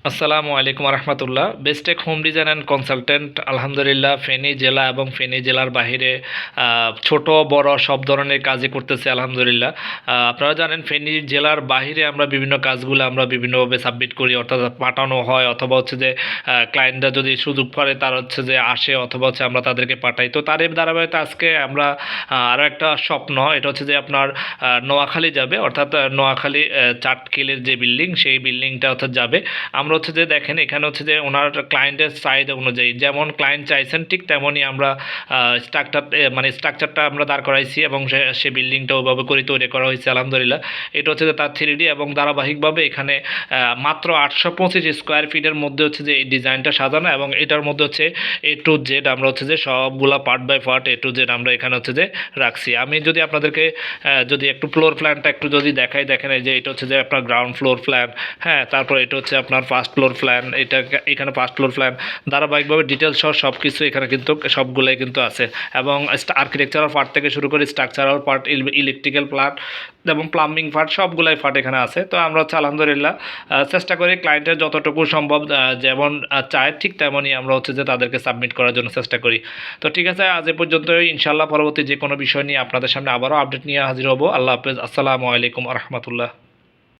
আসসালামু আলাইকুম রহমতুল্লাহ। বেস্টেক home design and consultant আলহামদুলিল্লাহ ফেনী জেলা এবং ফেনী জেলার বাহিরে ছোট বড় সব ধরনের কাজই করতেছে আলহামদুলিল্লাহ। আপনারা জানেন ফেনী জেলার বাহিরে আমরা বিভিন্ন কাজগুলো আমরা বিভিন্নভাবে সাবমিট করি, অর্থাৎ পাঠানো হয় অথবা হচ্ছে যে ক্লায়েন্টরা যদি সুযোগ করে তার হচ্ছে যে আসে অথবা হচ্ছে আমরা তাদেরকে পাঠাই। তো তার ধারাবাহিকতা আজকে আমরা আরও একটা স্বপ্ন, এটা হচ্ছে যে আপনার নোয়াখালী যাবে, অর্থাৎ নোয়াখালী চাটখিলের যে বিল্ডিং সেই বিল্ডিংটা অর্থাৎ যাবে। আমরা হচ্ছে যে দেখেন এখানে হচ্ছে যে ওনার ক্লায়েন্টের চাহিদা অনুযায়ী যেমন ক্লায়েন্ট চাইছেন ঠিক তেমনই আমরা স্ট্রাকচারটা আমরা দাঁড় করাইছি এবং সে বিল্ডিংটা ওইভাবে করে তৈরি করা হয়েছে আলহামদুলিল্লাহ। এটা হচ্ছে যে তার 3D এবং ধারাবাহিকভাবে এখানে মাত্র 825 স্কোয়ার ফিটের মধ্যে হচ্ছে যে এই ডিজাইনটা সাজানো এবং এটার মধ্যে হচ্ছে A to Z আমরা হচ্ছে যে সবগুলা part by part A to Z আমরা এখানে হচ্ছে যে রাখছি। আমি যদি আপনাদেরকে যদি একটু ফ্লোর প্ল্যানটা একটু যদি দেখাই, দেখেন এই যে এটা হচ্ছে যে আপনার গ্রাউন্ড ফ্লোর প্ল্যান, হ্যাঁ, তারপর এটা হচ্ছে আপনার ফার্স্ট ফ্লোর প্ল্যান, এটা এখানে ফার্স্ট ফ্লোর প্ল্যান ধারাবাহিকভাবে ডিটেলস সহ সব কিছু এখানে কিন্তু সবগুলোই কিন্তু আছে এবং আর্কিটেকচারাল পার্ট থেকে শুরু করে স্ট্রাকচারাল পার্ট, ইলেকট্রিক্যাল পার্ট এবং প্লাম্বিং পার্ট সবগুলাই পার্ট এখানে আছে। তো আমরা হচ্ছে আলহামদুলিল্লাহ চেষ্টা করি ক্লায়েন্টের যতটুকু সম্ভব যেমন চায় ঠিক তেমনই আমরা হচ্ছে যে তাদেরকে সাবমিট করার জন্য চেষ্টা করি। তো ঠিক আছে, আজ এ পর্যন্তই। ইনশাআল্লাহ পরবর্তী যে কোনো বিষয় নিয়ে আপনাদের সামনে আবারও আপডেট নিয়ে হাজির হব। আল্লাহ হাফেজ। আসসালামু আলাইকুম রহমতুল্লাহ।